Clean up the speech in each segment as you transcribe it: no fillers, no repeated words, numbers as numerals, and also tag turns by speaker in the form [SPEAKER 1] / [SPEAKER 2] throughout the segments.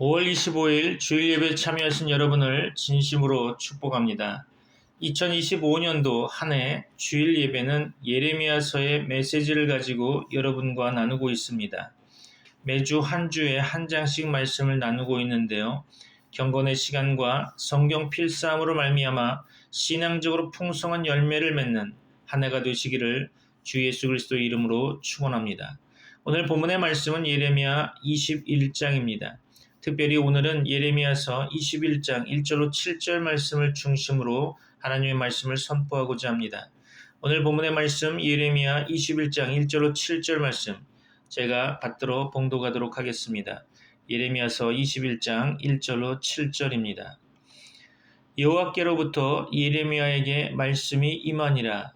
[SPEAKER 1] 5월 25일 주일 예배 참여하신 여러분을 진심으로 축복합니다. 2025년도 한 해 주일 예배는 예레미야서의 메시지를 가지고 여러분과 나누고 있습니다. 매주 한 주에 한 장씩 말씀을 나누고 있는데요. 경건의 시간과 성경 필사함으로 말미암아 신앙적으로 풍성한 열매를 맺는 한 해가 되시기를 주 예수 그리스도의 이름으로 축원합니다. 오늘 본문의 말씀은 예레미야 21장입니다. 특별히 오늘은 예레미야서 21장 1절로 7절 말씀을 중심으로 하나님의 말씀을 선포하고자 합니다. 오늘 본문의 말씀 예레미야 21장 1절로 7절 말씀 제가 받들어 봉독하도록 하겠습니다. 예레미야서 21장 1절로 7절입니다. 여호와께로부터 예레미야에게 말씀이 임하니라.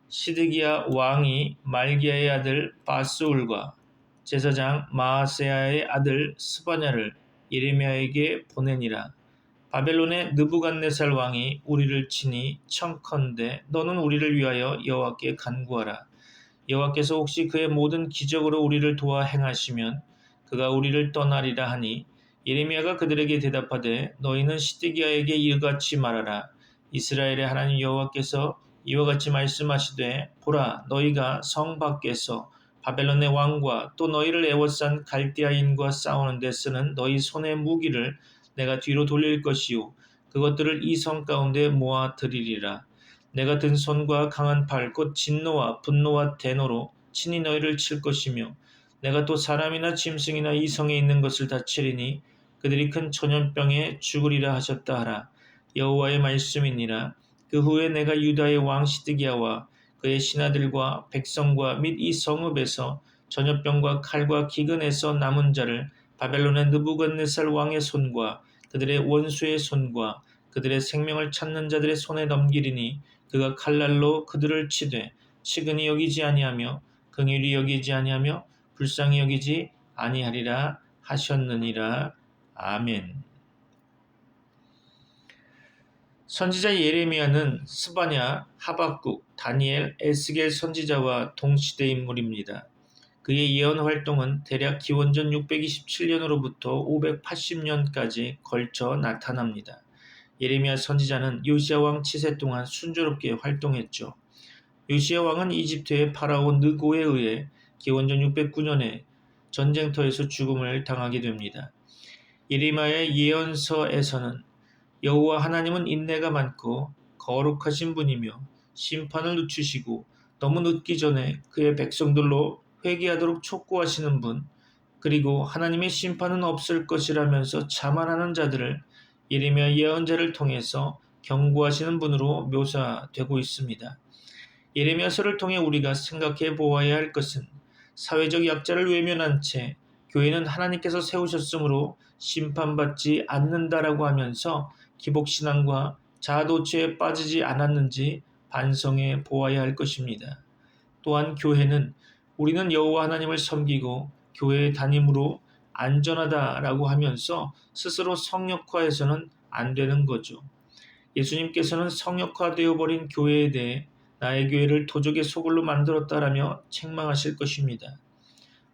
[SPEAKER 1] 시드기야 왕이 말기야의 아들 바스울과 제사장 마아세야의 아들 스바냐를 예레미야에게 보내니라. 바벨론의 느부갓네살 왕이 우리를 치니 청컨대 너는 우리를 위하여 여호와께 간구하라. 여호와께서 혹시 그의 모든 기적으로 우리를 도와 행하시면 그가 우리를 떠나리라 하니 예레미야가 그들에게 대답하되 너희는 시드기야에게 이같이 말하라. 이스라엘의 하나님 여호와께서 이와 같이 말씀하시되 보라 너희가 성 밖에서 바벨론의 왕과 또 너희를 애워싼 갈대아인과 싸우는 데 쓰는 너희 손의 무기를 내가 뒤로 돌릴 것이요 그것들을 이 성 가운데 모아 드리리라. 내가 든 손과 강한 팔 곧 진노와 분노와 대노로 친히 너희를 칠 것이며 내가 또 사람이나 짐승이나 이 성에 있는 것을 다 치리니 그들이 큰 전염병에 죽으리라 하셨다 하라. 여호와의 말씀이니라. 그 후에 내가 유다의 왕 시드기야와 그의 신하들과 백성과 및 이 성읍에서 전염병과 칼과 기근에서 남은 자를 바벨론의 느부갓네살 왕의 손과 그들의 원수의 손과 그들의 생명을 찾는 자들의 손에 넘기리니 그가 칼날로 그들을 치되 치근히 여기지 아니하며 긍휼히 여기지 아니하며 불쌍히 여기지 아니하리라 하셨느니라. 아멘. 선지자 예레미야는 스바냐, 하박국, 다니엘, 에스겔 선지자와 동시대 인물입니다. 그의 예언 활동은 대략 기원전 627년으로부터 580년까지 걸쳐 나타납니다. 예레미야 선지자는 요시야 왕 치세 동안 순조롭게 활동했죠. 요시야 왕은 이집트의 파라오 느고에 의해 기원전 609년에 전쟁터에서 죽음을 당하게 됩니다. 예레미야의 예언서에서는 여호와 하나님은 인내가 많고 거룩하신 분이며 심판을 늦추시고 너무 늦기 전에 그의 백성들로 회개하도록 촉구하시는 분, 그리고 하나님의 심판은 없을 것이라면서 자만하는 자들을 예레미야 예언자를 통해서 경고하시는 분으로 묘사되고 있습니다. 예레미야서를 통해 우리가 생각해 보아야 할 것은 사회적 약자를 외면한 채 교회는 하나님께서 세우셨으므로 심판받지 않는다라고 하면서 기복신앙과 자아도취에 빠지지 않았는지 반성해 보아야 할 것입니다. 또한 교회는 우리는 여호와 하나님을 섬기고 교회에 다님으로 안전하다라고 하면서 스스로 성역화해서는 안 되는 거죠. 예수님께서는 성역화되어 버린 교회에 대해 나의 교회를 도적의 소굴로 만들었다라며 책망하실 것입니다.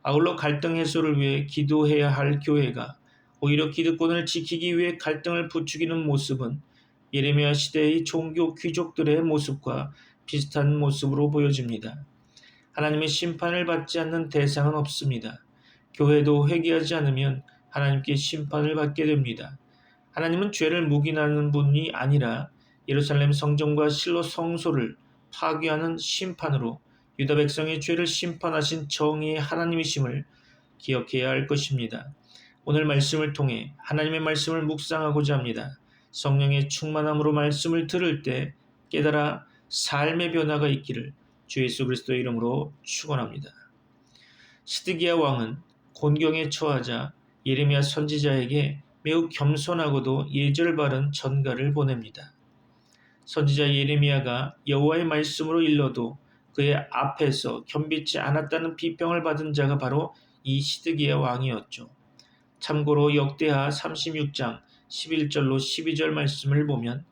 [SPEAKER 1] 아울러 갈등 해소를 위해 기도해야 할 교회가 오히려 기득권을 지키기 위해 갈등을 부추기는 모습은 예레미야 시대의 종교 귀족들의 모습과 비슷한 모습으로 보여집니다. 하나님의 심판을 받지 않는 대상은 없습니다. 교회도 회개하지 않으면 하나님께 심판을 받게 됩니다. 하나님은 죄를 묵인하는 분이 아니라 예루살렘 성전과 실로 성소를 파괴하는 심판으로 유다 백성의 죄를 심판하신 정의의 하나님이심을 기억해야 할 것입니다. 오늘 말씀을 통해 하나님의 말씀을 묵상하고자 합니다. 성령의 충만함으로 말씀을 들을 때 깨달아 삶의 변화가 있기를 주 예수 그리스도의 이름으로 축원합니다. 시드기야 왕은 곤경에 처하자 예레미야 선지자에게 매우 겸손하고도 예절 바른 전가를 보냅니다. 선지자 예레미야가 여호와의 말씀으로 일러도 그의 앞에서 겸비치 않았다는 비평을 받은 자가 바로 이 시드기야 왕이었죠. 참고로 역대하 36장 11절로 12절 말씀을 보면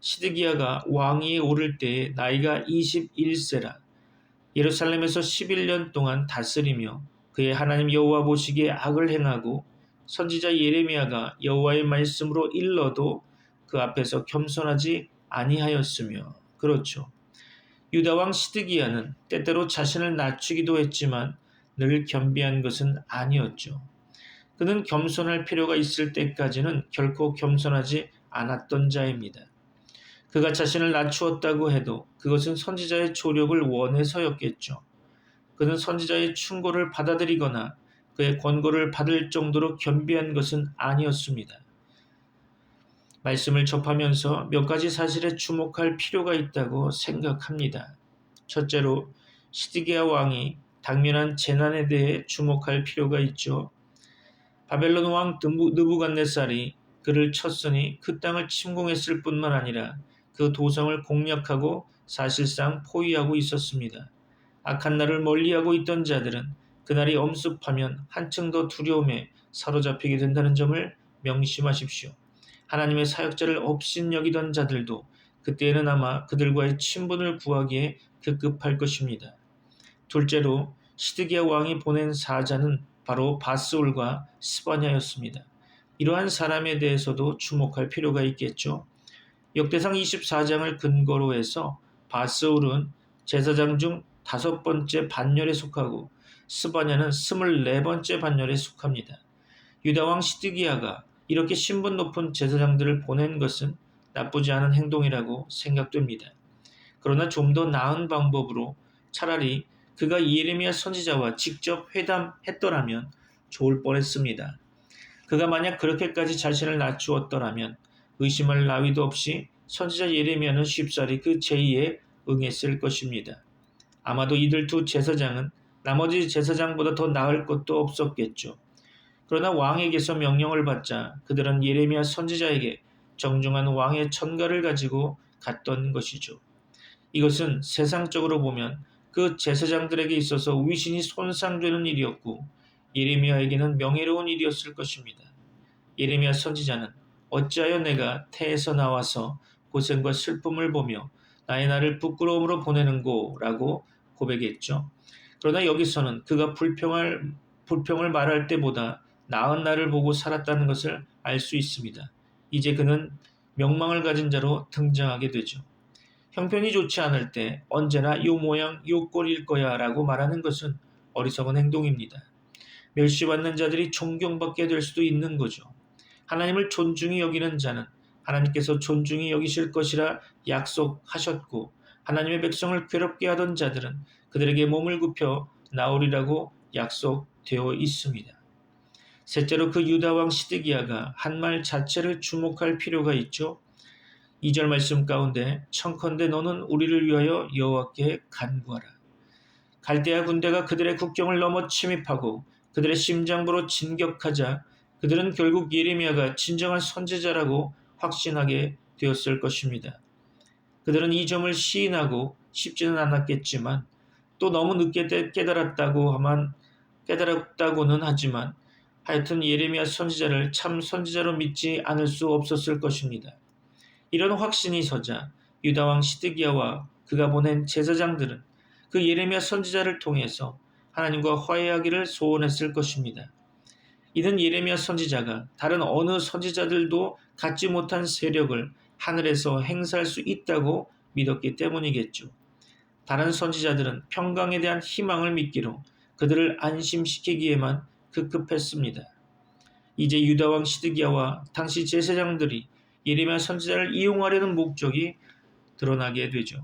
[SPEAKER 1] 시드기야가 왕위에 오를 때에 나이가 21세라 예루살렘에서 11년 동안 다스리며 그의 하나님 여호와 보시기에 악을 행하고 선지자 예레미야가 여호와의 말씀으로 일러도 그 앞에서 겸손하지 아니하였으며, 그렇죠. 유다 왕 시드기야는 때때로 자신을 낮추기도 했지만 늘 겸비한 것은 아니었죠. 그는 겸손할 필요가 있을 때까지는 결코 겸손하지 않았던 자입니다. 그가 자신을 낮추었다고 해도 그것은 선지자의 조력을 원해서였겠죠. 그는 선지자의 충고를 받아들이거나 그의 권고를 받을 정도로 겸비한 것은 아니었습니다. 말씀을 접하면서 몇 가지 사실에 주목할 필요가 있다고 생각합니다. 첫째로, 시드기야 왕이 당면한 재난에 대해 주목할 필요가 있죠. 바벨론 왕 느부갓네살이 그를 쳤으니 그 땅을 침공했을 뿐만 아니라 그 도성을 공략하고 사실상 포위하고 있었습니다. 악한 날을 멀리하고 있던 자들은 그날이 엄습하면 한층 더 두려움에 사로잡히게 된다는 점을 명심하십시오. 하나님의 사역자를 업신여기던 자들도 그때에는 아마 그들과의 친분을 구하기에 급급할 것입니다. 둘째로, 시드기야 왕이 보낸 사자는 바로 바스올과 스바냐였습니다. 이러한 사람에 대해서도 주목할 필요가 있겠죠. 역대상 24장을 근거로 해서 바스올은 제사장 중 5번째 반열에 속하고 스바냐는 24번째 반열에 속합니다. 유다왕 시드기야가 이렇게 신분 높은 제사장들을 보낸 것은 나쁘지 않은 행동이라고 생각됩니다. 그러나 좀 더 나은 방법으로 차라리 그가 예레미야 선지자와 직접 회담했더라면 좋을 뻔했습니다. 그가 만약 그렇게까지 자신을 낮추었더라면 의심할 나위도 없이 선지자 예레미야는 쉽사리 그 제의에 응했을 것입니다. 아마도 이들 두 제사장은 나머지 제사장보다 더 나을 것도 없었겠죠. 그러나 왕에게서 명령을 받자 그들은 예레미야 선지자에게 정중한 왕의 천가를 가지고 갔던 것이죠. 이것은 세상적으로 보면 그 제사장들에게 있어서 위신이 손상되는 일이었고 예레미야에게는 명예로운 일이었을 것입니다. 예레미야 선지자는 어찌하여 내가 태에서 나와서 고생과 슬픔을 보며 나의 날을 부끄러움으로 보내는고 라고 고백했죠. 그러나 여기서는 그가 불평을 말할 때보다 나은 날을 보고 살았다는 것을 알 수 있습니다. 이제 그는 명망을 가진 자로 등장하게 되죠. 형편이 좋지 않을 때 언제나 요 모양 요 꼴일 거야 라고 말하는 것은 어리석은 행동입니다. 멸시받는 자들이 존경받게 될 수도 있는 거죠. 하나님을 존중히 여기는 자는 하나님께서 존중히 여기실 것이라 약속하셨고 하나님의 백성을 괴롭게 하던 자들은 그들에게 몸을 굽혀 나오리라고 약속되어 있습니다. 셋째로, 그 유다왕 시드기야가 한 말 자체를 주목할 필요가 있죠. 2절 말씀 가운데 청컨대 너는 우리를 위하여 여호와께 간구하라. 갈대아 군대가 그들의 국경을 넘어 침입하고 그들의 심장부로 진격하자 그들은 결국 예레미야가 진정한 선지자라고 확신하게 되었을 것입니다. 그들은 이 점을 시인하고 싶지는 않았겠지만 또 너무 늦게 깨달았다고는 하지만 하여튼 예레미야 선지자를 참 선지자로 믿지 않을 수 없었을 것입니다. 이런 확신이 서자 유다왕 시드기야와 그가 보낸 제사장들은 그 예레미야 선지자를 통해서 하나님과 화해하기를 소원했을 것입니다. 이는 예레미야 선지자가 다른 어느 선지자들도 갖지 못한 세력을 하늘에서 행사할 수 있다고 믿었기 때문이겠죠. 다른 선지자들은 평강에 대한 희망을 믿기로 그들을 안심시키기에만 급급했습니다. 이제 유다왕 시드기야와 당시 제사장들이 예레미야 선지자를 이용하려는 목적이 드러나게 되죠.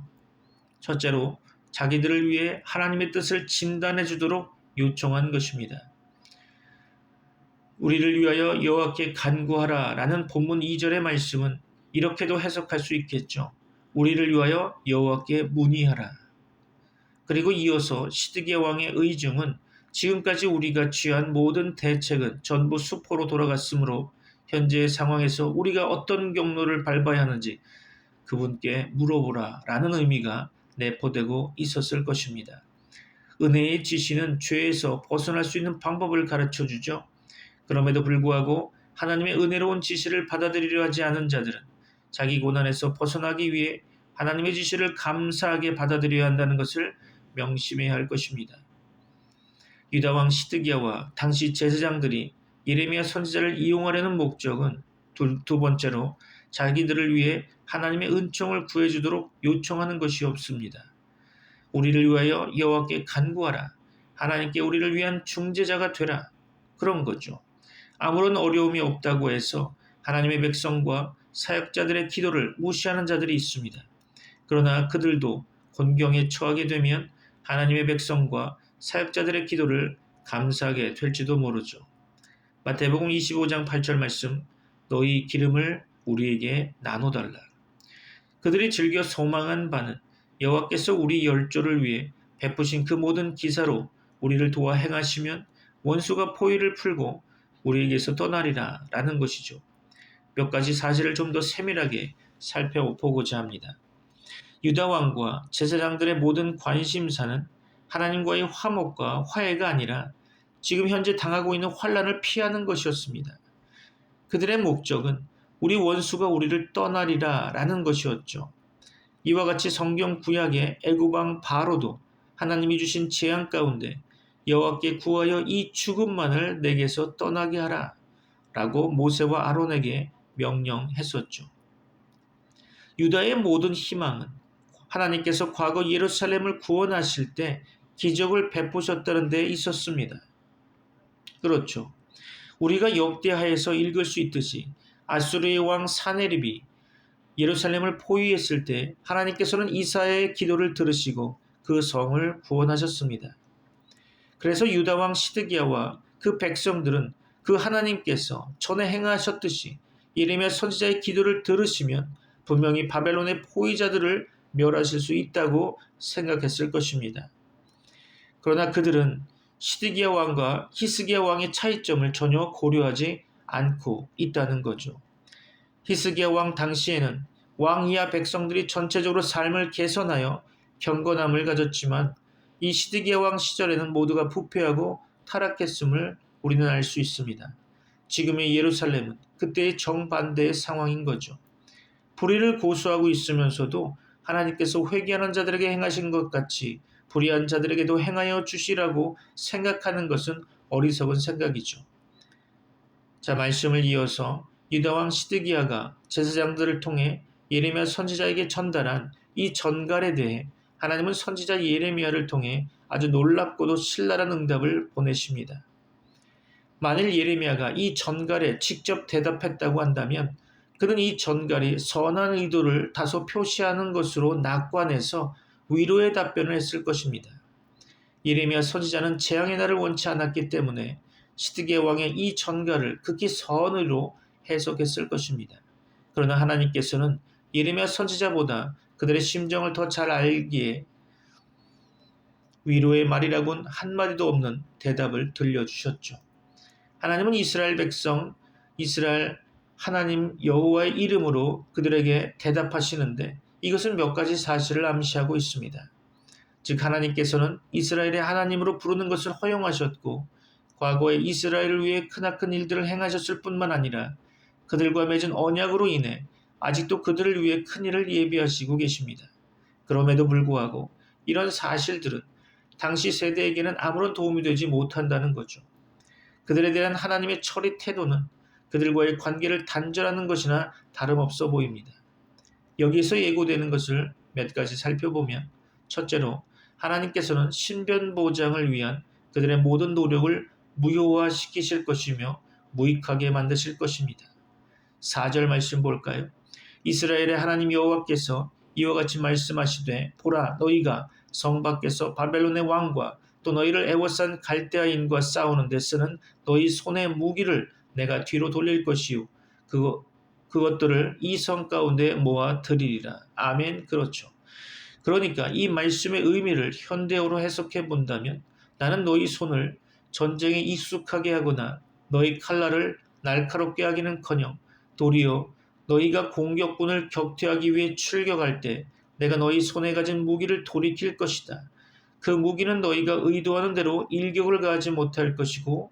[SPEAKER 1] 첫째로, 자기들을 위해 하나님의 뜻을 진단해 주도록 요청한 것입니다. 우리를 위하여 여호와께 간구하라 라는 본문 2절의 말씀은 이렇게도 해석할 수 있겠죠. 우리를 위하여 여호와께 문의하라. 그리고 이어서 시드기야 왕의 의중은 지금까지 우리가 취한 모든 대책은 전부 수포로 돌아갔으므로 현재의 상황에서 우리가 어떤 경로를 밟아야 하는지 그분께 물어보라 라는 의미가 내포되고 있었을 것입니다. 은혜의 지시는 죄에서 벗어날 수 있는 방법을 가르쳐 주죠. 그럼에도 불구하고 하나님의 은혜로운 지시를 받아들이려 하지 않은 자들은 자기 고난에서 벗어나기 위해 하나님의 지시를 감사하게 받아들여야 한다는 것을 명심해야 할 것입니다. 유다왕 시드기야와 당시 제사장들이 예레미야 선지자를 이용하려는 목적은 두 번째로 자기들을 위해 하나님의 은총을 구해주도록 요청하는 것이 없습니다. 우리를 위하여 여호와께 간구하라. 하나님께 우리를 위한 중재자가 되라. 그런 거죠. 아무런 어려움이 없다고 해서 하나님의 백성과 사역자들의 기도를 무시하는 자들이 있습니다. 그러나 그들도 곤경에 처하게 되면 하나님의 백성과 사역자들의 기도를 감사하게 될지도 모르죠. 마태복음 25장 8절 말씀, 너희 기름을 우리에게 나눠달라. 그들이 즐겨 소망한 바는 여호와께서 우리 열조를 위해 베푸신 그 모든 기사로 우리를 도와 행하시면 원수가 포위를 풀고 우리에게서 떠나리라 라는 것이죠. 몇 가지 사실을 좀 더 세밀하게 살펴보고자 합니다. 유다 왕과 제사장들의 모든 관심사는 하나님과의 화목과 화해가 아니라 지금 현재 당하고 있는 환란을 피하는 것이었습니다. 그들의 목적은 우리 원수가 우리를 떠나리라 라는 것이었죠. 이와 같이 성경 구약의 애굽왕 바로도 하나님이 주신 재앙 가운데 여호와께 구하여 이 죽음만을 내게서 떠나게 하라 라고 모세와 아론에게 명령했었죠. 유다의 모든 희망은 하나님께서 과거 예루살렘을 구원하실 때 기적을 베푸셨다는 데 있었습니다. 그렇죠. 우리가 역대하에서 읽을 수 있듯이 아수르의 왕 사네립이 예루살렘을 포위했을 때 하나님께서는 이사야의 기도를 들으시고 그 성을 구원하셨습니다. 그래서 유다 왕 시드기야와 그 백성들은 그 하나님께서 전에 행하셨듯이 예레미야 선지자의 기도를 들으시면 분명히 바벨론의 포위자들을 멸하실 수 있다고 생각했을 것입니다. 그러나 그들은 시드기야 왕과 히스기야 왕의 차이점을 전혀 고려하지 않고 있다는 거죠. 히스기야 왕 당시에는 왕 이하 백성들이 전체적으로 삶을 개선하여 경건함을 가졌지만 이 시드기야 왕 시절에는 모두가 부패하고 타락했음을 우리는 알 수 있습니다. 지금의 예루살렘은 그때의 정반대의 상황인 거죠. 불의를 고수하고 있으면서도 하나님께서 회개하는 자들에게 행하신 것 같이 불의한 자들에게도 행하여 주시라고 생각하는 것은 어리석은 생각이죠. 자, 말씀을 이어서 유다왕 시드기야가 제사장들을 통해 예레미야 선지자에게 전달한 이 전갈에 대해 하나님은 선지자 예레미야를 통해 아주 놀랍고도 신랄한 응답을 보내십니다. 만일 예레미야가 이 전갈에 직접 대답했다고 한다면 그는 이 전갈이 선한 의도를 다소 표시하는 것으로 낙관해서 위로의 답변을 했을 것입니다. 예레미야 선지자는 재앙의 날을 원치 않았기 때문에 시드기야 왕의 이 전갈을 극히 선의로 해석했을 것입니다. 그러나 하나님께서는 예레미야 선지자보다 그들의 심정을 더 잘 알기에 위로의 말이라고는 한마디도 없는 대답을 들려주셨죠. 하나님은 이스라엘 백성, 이스라엘 하나님 여호와의 이름으로 그들에게 대답하시는데 이것은 몇 가지 사실을 암시하고 있습니다. 즉 하나님께서는 이스라엘의 하나님으로 부르는 것을 허용하셨고 과거에 이스라엘을 위해 크나큰 일들을 행하셨을 뿐만 아니라 그들과 맺은 언약으로 인해 아직도 그들을 위해 큰 일을 예비하시고 계십니다. 그럼에도 불구하고 이런 사실들은 당시 세대에게는 아무런 도움이 되지 못한다는 거죠. 그들에 대한 하나님의 처리 태도는 그들과의 관계를 단절하는 것이나 다름없어 보입니다. 여기에서 예고되는 것을 몇 가지 살펴보면 첫째로 하나님께서는 신변보장을 위한 그들의 모든 노력을 무효화시키실 것이며 무익하게 만드실 것입니다. 4절 말씀 볼까요? 이스라엘의 하나님 여호와께서 이와 같이 말씀하시되 보라 너희가 성 밖에서 바벨론의 왕과 또 너희를 애워싼 갈대아인과 싸우는 데 쓰는 너희 손의 무기를 내가 뒤로 돌릴 것이요 그것들을 이 성 가운데 모아 드리리라. 아멘. 그렇죠. 그러니까 이 말씀의 의미를 현대어로 해석해 본다면 나는 너희 손을 전쟁에 익숙하게 하거나 너희 칼날을 날카롭게 하기는커녕 도리어 너희가 공격군을 격퇴하기 위해 출격할 때 내가 너희 손에 가진 무기를 돌이킬 것이다. 그 무기는 너희가 의도하는 대로 일격을 가하지 못할 것이고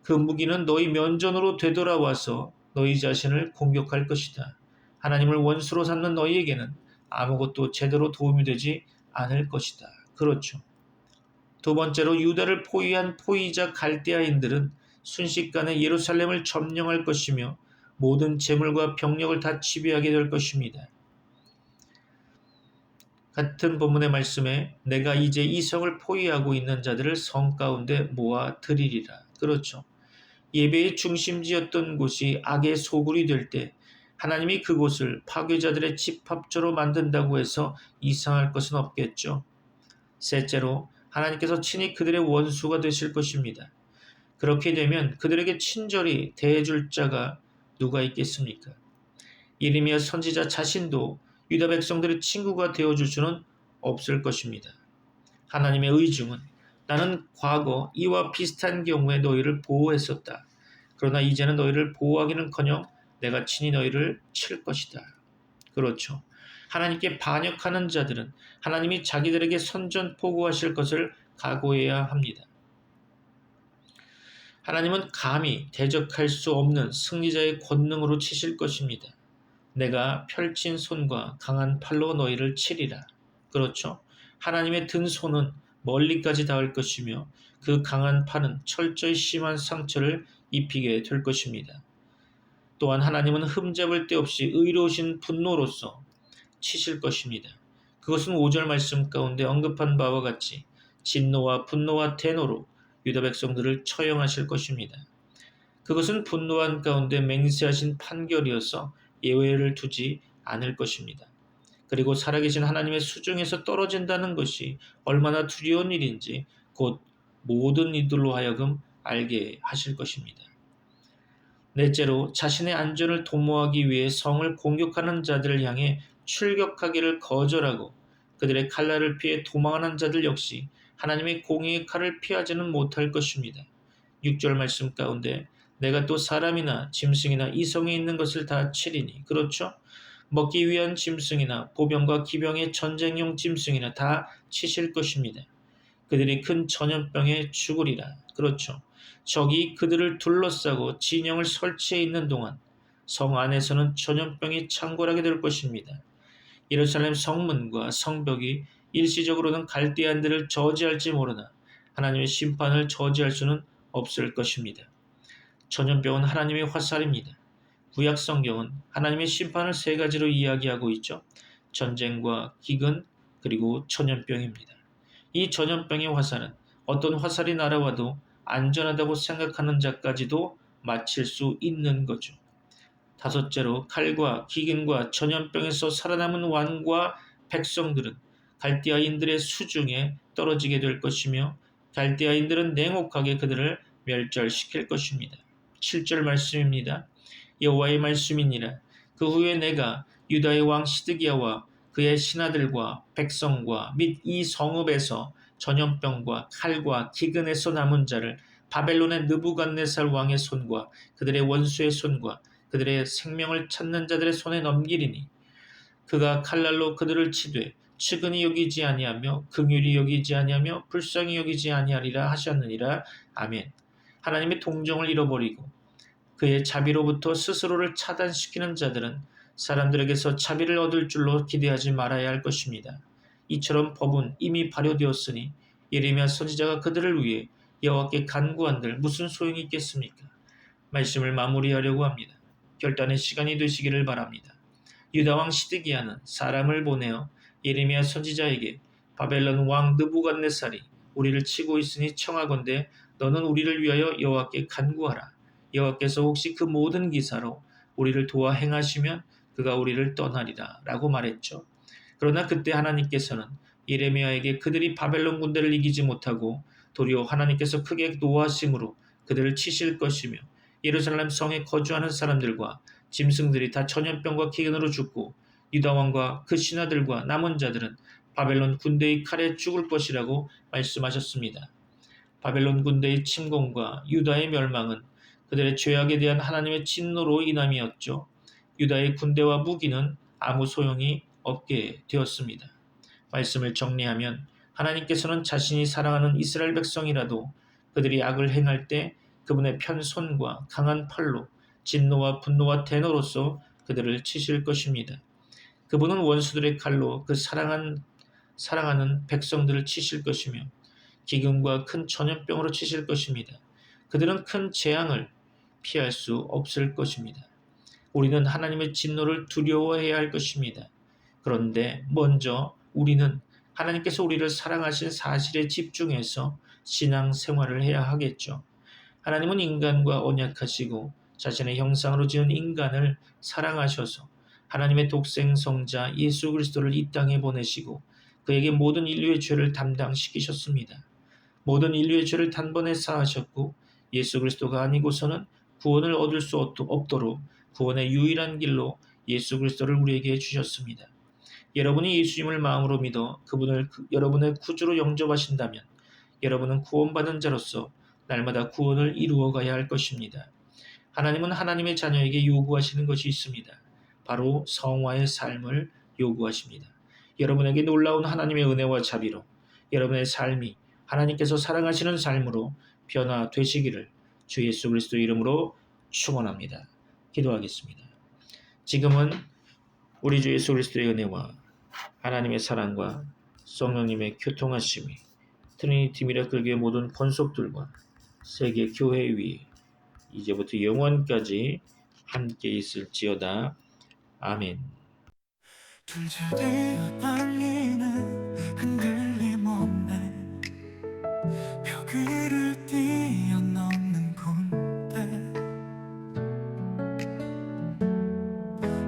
[SPEAKER 1] 그 무기는 너희 면전으로 되돌아와서 너희 자신을 공격할 것이다. 하나님을 원수로 삼는 너희에게는 아무것도 제대로 도움이 되지 않을 것이다. 그렇죠. 두 번째로 유다를 포위한 포위자 갈대아인들은 순식간에 예루살렘을 점령할 것이며 모든 재물과 병력을 다 지배하게 될 것입니다. 같은 본문의 말씀에 내가 이제 이 성을 포위하고 있는 자들을 성 가운데 모아 드리리라. 그렇죠. 예배의 중심지였던 곳이 악의 소굴이 될 때 하나님이 그곳을 파괴자들의 집합처로 만든다고 해서 이상할 것은 없겠죠. 셋째로 하나님께서 친히 그들의 원수가 되실 것입니다. 그렇게 되면 그들에게 친절히 대해줄 자가 누가 있겠습니까? 예레미야 선지자 자신도 유다 백성들의 친구가 되어줄 수는 없을 것입니다. 하나님의 의중은 나는 과거 이와 비슷한 경우에 너희를 보호했었다. 그러나 이제는 너희를 보호하기는커녕 내가 친히 너희를 칠 것이다. 그렇죠. 하나님께 반역하는 자들은 하나님이 자기들에게 선전포고하실 것을 각오해야 합니다. 하나님은 감히 대적할 수 없는 승리자의 권능으로 치실 것입니다. 내가 펼친 손과 강한 팔로 너희를 치리라. 그렇죠. 하나님의 든 손은 멀리까지 닿을 것이며 그 강한 팔은 철저히 심한 상처를 입히게 될 것입니다. 또한 하나님은 흠잡을 데 없이 의로우신 분노로서 치실 것입니다. 그것은 5절 말씀 가운데 언급한 바와 같이 진노와 분노와 대노로 유다 백성들을 처형하실 것입니다. 그것은 분노한 가운데 맹세하신 판결이어서 예외를 두지 않을 것입니다. 그리고 살아계신 하나님의 수중에서 떨어진다는 것이 얼마나 두려운 일인지 곧 모든 이들로 하여금 알게 하실 것입니다. 넷째로 자신의 안전을 도모하기 위해 성을 공격하는 자들을 향해 출격하기를 거절하고 그들의 칼날을 피해 도망하는 자들 역시 하나님의 공의의 칼을 피하지는 못할 것입니다. 6절 말씀 가운데 내가 또 사람이나 짐승이나 이 성에 있는 것을 다 치리니 그렇죠? 먹기 위한 짐승이나 보병과 기병의 전쟁용 짐승이나 다 치실 것입니다. 그들이 큰 전염병에 죽으리라. 그렇죠. 적이 그들을 둘러싸고 진영을 설치해 있는 동안 성 안에서는 전염병이 창궐하게 될 것입니다. 예루살렘 성문과 성벽이 일시적으로는 갈대안들을 저지할지 모르나 하나님의 심판을 저지할 수는 없을 것입니다. 전염병은 하나님의 화살입니다. 구약 성경은 하나님의 심판을 세 가지로 이야기하고 있죠. 전쟁과 기근 그리고 전염병입니다. 이 전염병의 화살은 어떤 화살이 날아와도 안전하다고 생각하는 자까지도 맞힐 수 있는 거죠. 다섯째로 칼과 기근과 전염병에서 살아남은 왕과 백성들은 갈대아인들의 수중에 떨어지게 될 것이며 갈대아인들은 냉혹하게 그들을 멸절시킬 것입니다. 7절 말씀입니다. 여호와의 말씀이니라. 그 후에 내가 유다의 왕 시드기야와 그의 신하들과 백성과 및 이 성읍에서 전염병과 칼과 기근에서 남은 자를 바벨론의 느부갓네살 왕의 손과 그들의 원수의 손과 그들의 생명을 찾는 자들의 손에 넘기리니 그가 칼날로 그들을 치되 측은히 여기지 아니하며 긍휼히 여기지 아니하며 불쌍히 여기지 아니하리라 하셨느니라. 아멘. 하나님의 동정을 잃어버리고 그의 자비로부터 스스로를 차단시키는 자들은 사람들에게서 자비를 얻을 줄로 기대하지 말아야 할 것입니다. 이처럼 법은 이미 발효되었으니 예레미야 선지자가 그들을 위해 여호와께 간구한들 무슨 소용이 있겠습니까? 말씀을 마무리하려고 합니다. 결단의 시간이 되시기를 바랍니다. 유다 왕 시드기야는 사람을 보내어 예레미야 선지자에게 바벨론 왕 느부갓네살이 우리를 치고 있으니 청하건대 너는 우리를 위하여 여호와께 간구하라. 여호와께서 혹시 그 모든 기사로 우리를 도와 행하시면 그가 우리를 떠나리라 라고 말했죠. 그러나 그때 하나님께서는 예레미야에게 그들이 바벨론 군대를 이기지 못하고 도리어 하나님께서 크게 노하심으로 그들을 치실 것이며 예루살렘 성에 거주하는 사람들과 짐승들이 다 전염병과 기근으로 죽고 유다 왕과 그 신하들과 남은 자들은 바벨론 군대의 칼에 죽을 것이라고 말씀하셨습니다. 바벨론 군대의 침공과 유다의 멸망은 그들의 죄악에 대한 하나님의 진노로 인함이었죠. 유다의 군대와 무기는 아무 소용이 없게 되었습니다. 말씀을 정리하면 하나님께서는 자신이 사랑하는 이스라엘 백성이라도 그들이 악을 행할 때 그분의 편 손과 강한 팔로 진노와 분노와 대노로서 그들을 치실 것입니다. 그분은 원수들의 칼로 그 사랑하는 백성들을 치실 것이며 기근과 큰 전염병으로 치실 것입니다. 그들은 큰 재앙을 피할 수 없을 것입니다. 우리는 하나님의 진노를 두려워해야 할 것입니다. 그런데 먼저 우리는 하나님께서 우리를 사랑하신 사실에 집중해서 신앙생활을 해야 하겠죠. 하나님은 인간과 언약하시고 자신의 형상으로 지은 인간을 사랑하셔서 하나님의 독생성자 예수 그리스도를 이 땅에 보내시고 그에게 모든 인류의 죄를 담당시키셨습니다. 모든 인류의 죄를 단번에 사하셨고 예수 그리스도가 아니고서는 구원을 얻을 수 없도록 구원의 유일한 길로 예수 그리스도를 우리에게 주셨습니다. 여러분이 예수님을 마음으로 믿어 그분을 여러분의 구주로 영접하신다면 여러분은 구원받은 자로서 날마다 구원을 이루어가야 할 것입니다. 하나님은 하나님의 자녀에게 요구하시는 것이 있습니다. 바로 성화의 삶을 요구하십니다. 여러분에게 놀라운 하나님의 은혜와 자비로 여러분의 삶이 하나님께서 사랑하시는 삶으로 변화되시기를 주 예수 그리스도 이름으로 축원합니다. 기도하겠습니다. 지금은 우리 주 예수 그리스도의 은혜와 하나님의 사랑과 성령님의 교통하심이 트리니티 미라클 교회 모든 권속들과 세계 교회 위에 이제부터 영원까지 함께 있을지어다. 아멘.
[SPEAKER 2] 둘째되어 달리는 흔들림 없네. 벽 위를 뛰어넘는 군대.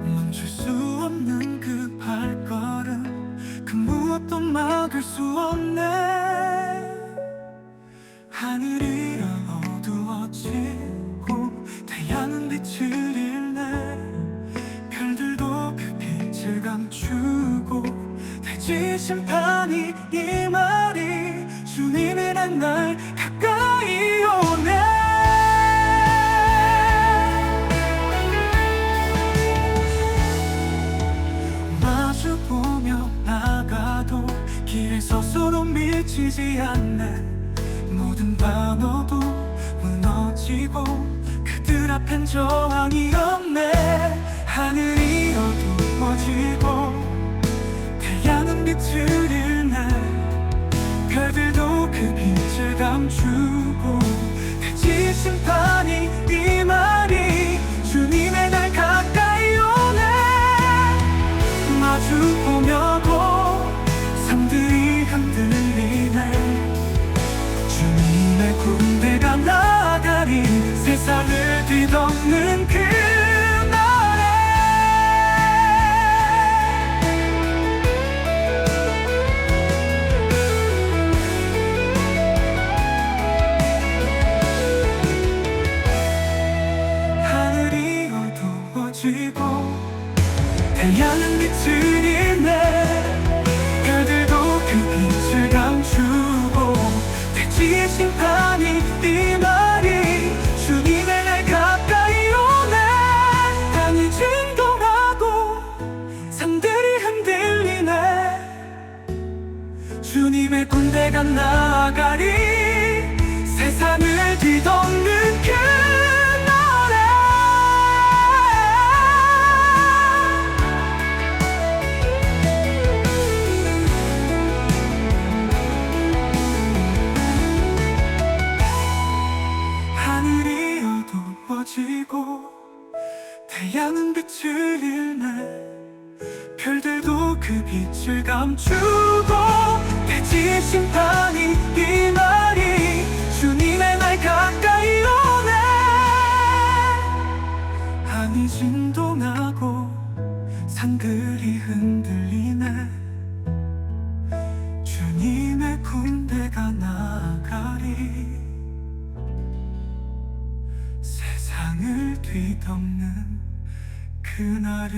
[SPEAKER 2] 멈출 수 없는 그 발걸음, 그 무엇도 막을 수 없네. 하늘이 어두워지고 태양은 빛을 잃네. 별들도 그 빛을 감추고 대지 심판이 이 말이 주님의 날 가까이 오네. 마주보며 나가도 길에서 서로 미치지 않네. 모든 반어도 무너지고 그들 앞엔 저항이 없네. 하늘이 어두워지고 태양은 빛을 잃네. 별들도 그 빛을 감추고 대지 심판이 이 말이 주님의 날 가까이 오네. 마주보며도 삶들이 흔들리네. 주님의 군대가 나가리 세상을 뒤덮는 그날에 하늘이 어두워지고 태양은 빛을 잃네. 별들도 그 빛을 감추고 대지의 심판이 이 말이 주님의 날 가까이 오네. 땅이 진동하고 산들이 흔들리네. 주님의 군대가 나아가리 세상을 뒤덮는 그날에. 하늘이 어두워지고 태양은 빛을 잃네. 별들도 그 빛을 감추고 대지 심판이 이 말이 주님의 날 가까이 오네. 하늘이 진동하고 산들이 흔들리네. 주님의 군대가 나가리 세상을 뒤덮는 그날에.